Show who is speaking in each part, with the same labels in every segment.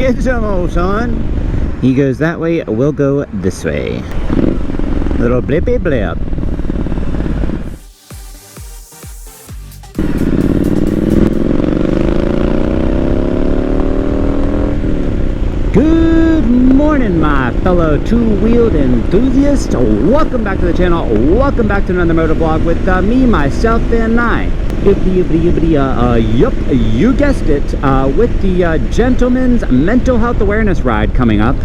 Speaker 1: Get some, old son. He goes that way, we'll go this way. Little blippy blip. Good morning, my fellow two-wheeled enthusiasts. Welcome back to the channel. Welcome back to another motor vlog with me, myself, and I. Yup, you guessed it. With the Gentleman's Mental Health Awareness Ride coming up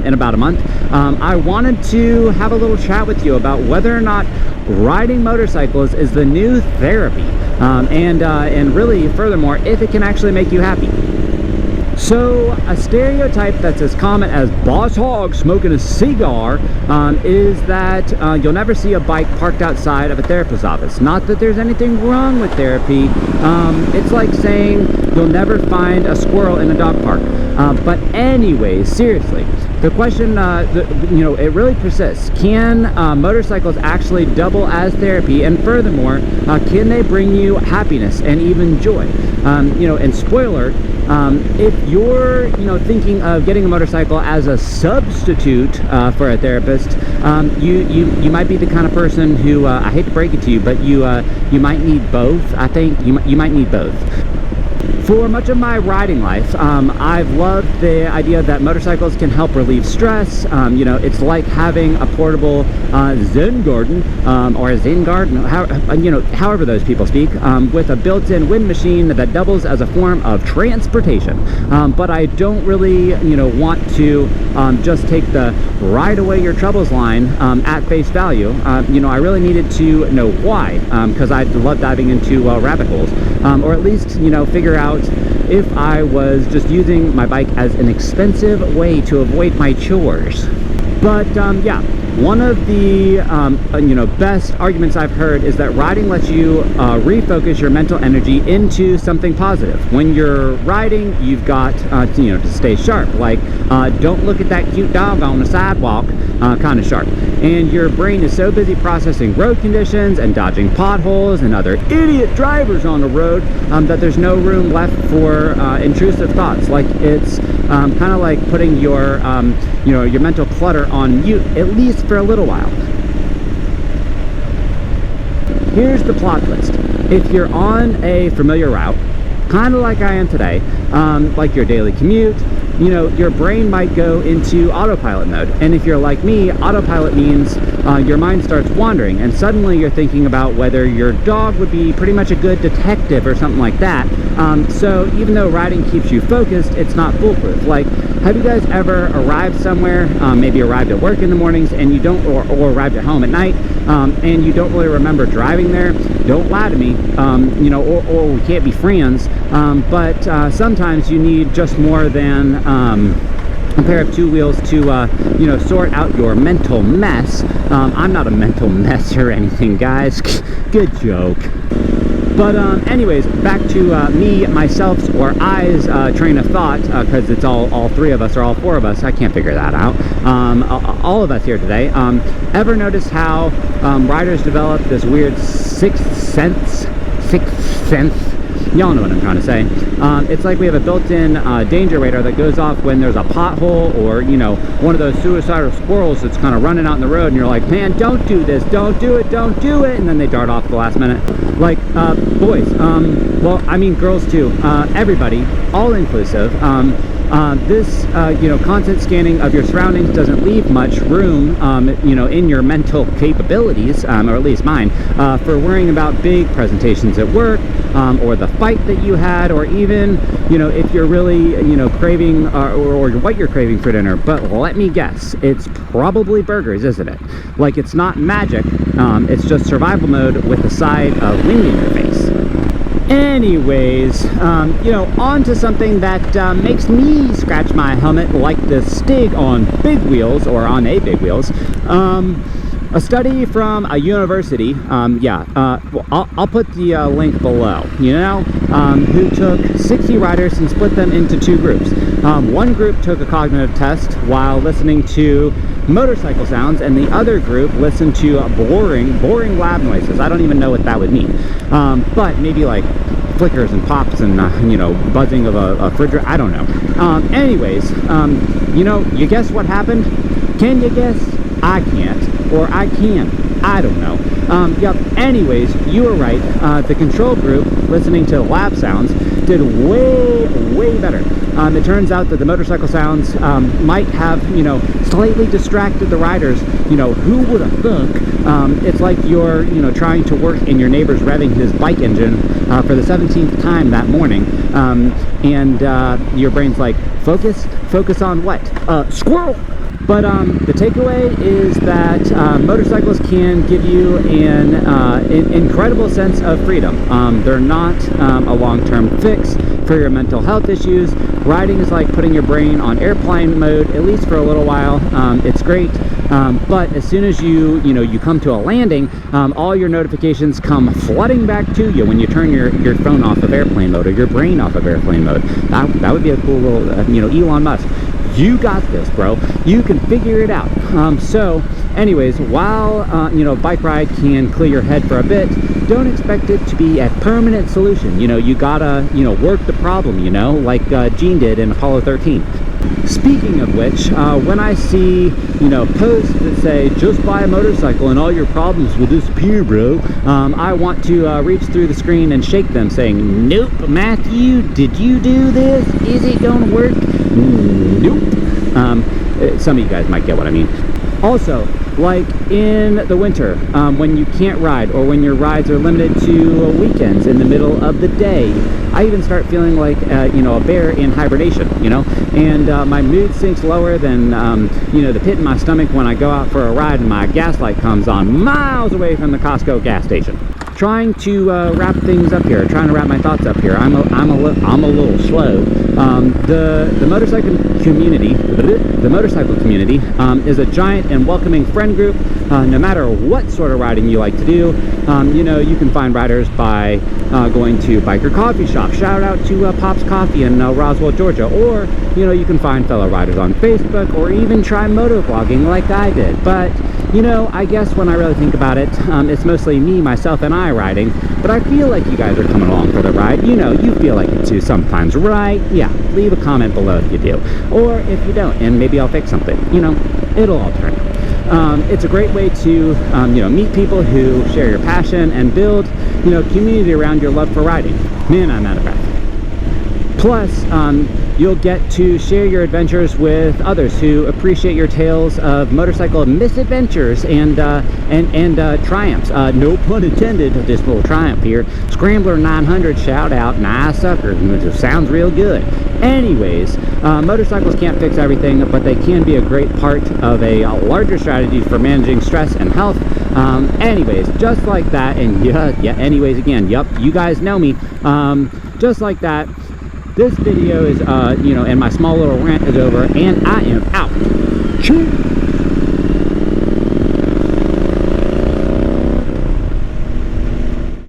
Speaker 1: in about a month, I wanted to have a little chat with you about whether or not riding motorcycles is the new therapy, and really, furthermore, if it can actually make you happy. So, a stereotype that's as common as Boss Hog smoking a cigar is that you'll never see a bike parked outside of a therapist's office. Not that there's anything wrong with therapy. It's like saying you'll never find a squirrel in a dog park. But anyways, seriously, the question, it really persists. Can motorcycles actually double as therapy? And furthermore, can they bring you happiness and even joy? And spoiler, if you're thinking of getting a motorcycle as a substitute for a therapist, you might be the kind of person who I hate to break it to you, but you might need both. I think you might need both. For much of my riding life, I've loved the idea that motorcycles can help relieve stress. It's like having a portable Zen garden, or a Zen garden, however those people speak, with a built-in wind machine that doubles as a form of transportation. But I don't really, want to just take the ride away your troubles line at face value. I really needed to know why, because I love diving into rabbit holes, or at least, figure out if I was just using my bike as an expensive way to avoid my chores. But yeah, one of the best arguments I've heard is that riding lets you refocus your mental energy into something positive. When you're riding, you've got to stay sharp. Like, don't look at that cute dog on the sidewalk, kind of sharp. And your brain is so busy processing road conditions and dodging potholes and other idiot drivers on the road that there's no room left for intrusive thoughts. Like, it's kind of like putting your your mental clutter on mute, at least for a little while. Here's the plot twist. If you're on a familiar route, kind of like I am today, like your daily commute, your brain might go into autopilot mode. And if you're like me, autopilot means your mind starts wandering, and suddenly you're thinking about whether your dog would be pretty much a good detective or something like that. So even though riding keeps you focused, it's not foolproof. Like, have you guys ever arrived somewhere, maybe arrived at work in the mornings, and you don't, or arrived at home at night, and you don't really remember driving there? Don't lie to me, or we can't be friends, but sometimes you need just more than a pair of two wheels to sort out your mental mess. I'm not a mental mess or anything, guys. Good joke. But anyways, back to me, myself's, or I's train of thought, because it's all three of us, or all four of us. I can't figure that out. All of us here today. Ever notice how riders develop this weird sixth sense? Y'all know what I'm trying to say. It's like we have a built-in danger radar that goes off when there's a pothole, or one of those suicidal squirrels that's kind of running out in the road, and you're like, man, don't do this, don't do it, and then they dart off at the last minute. Like, boys, well, I mean girls too, everybody, all inclusive. This constant scanning of your surroundings doesn't leave much room in your mental capabilities, or at least mine, for worrying about big presentations at work, or the fight that you had, or even if you're really craving or what you're craving for dinner. But let me guess, it's probably burgers, isn't it? Like, it's not magic, it's just survival mode with a side of wind in your face. Anyways, on to something that makes me scratch my helmet like the Stig on big wheels, or on a big wheels. A study from a university, I'll put the link below, who took 60 riders and split them into two groups. One group took a cognitive test while listening to motorcycle sounds, and the other group listened to boring lab noises. I don't even know what that would mean, but maybe like flickers and pops and you know, buzzing of a refrigerator. I don't know. Anyways, you know, you guess what happened? Can you guess? I can't, or I can. I don't know. Yep. Anyways, you were right. The control group, listening to the lab sounds, did way better. It turns out that the motorcycle sounds might have, you know, slightly distracted the riders. You know, who would have thunk? It's like you're, you know, trying to work and your neighbor's revving his bike engine for the 17th time that morning, and your brain's like, focus on what? Squirrel! But the takeaway is that motorcycles can give you an incredible sense of freedom. They're not a long-term fix for your mental health issues. Riding is like putting your brain on airplane mode, at least for a little while. It's great, but as soon as you come to a landing, all your notifications come flooding back to you when you turn your phone off of airplane mode, or your brain off of airplane mode. That would be a cool little, you know, Elon Musk. You got this, bro. You can figure it out. So anyways, while you know, bike ride can clear your head for a bit, don't expect it to be a permanent solution. You know, you gotta, you know, work the problem, you know, like Gene did in Apollo 13. Speaking of which, when I see, you know, posts that say just buy a motorcycle and all your problems will disappear, bro, I want to reach through the screen and shake them, saying, nope, Matthew, did you do this? Is it gonna work? Nope. Some of you guys might get what I mean. Also, like in the winter, when you can't ride, or when your rides are limited to weekends in the middle of the day, I even start feeling like you know, a bear in hibernation, you know, and my mood sinks lower than you know, the pit in my stomach when I go out for a ride and my gas light comes on miles away from the Costco gas station. Trying to wrap things up here, trying to wrap my thoughts up here. I'm a little slow. The motorcycle community is a giant and welcoming friend group. No matter what sort of riding you like to do, you know, you can find riders by going to biker coffee shop. Shout out to Pop's Coffee in Roswell, Georgia. Or, you know, you can find fellow riders on Facebook, or even try motovlogging like I did. But you know, I guess when I really think about it, it's mostly me, myself, and I riding, but I feel like you guys are coming along for the ride. You know, you feel like it too sometimes, right? Yeah, leave a comment below if you do. Or if you don't, and maybe I'll fix something. You know, it'll all turn out. It's a great way to, you know, meet people who share your passion and build, you know, community around your love for riding. Man, I'm out of breath. Plus, you'll get to share your adventures with others who appreciate your tales of motorcycle misadventures and triumphs. No pun intended, this little triumph here. Scrambler 900 shout out, nice sucker, it sounds real good. Anyways, motorcycles can't fix everything, but they can be a great part of a larger strategy for managing stress and health. Anyways, just like that, and yeah, anyways, again, yup, you guys know me. Just like that, this video is, you know, and my small little rant is over, and I am out. Cheers.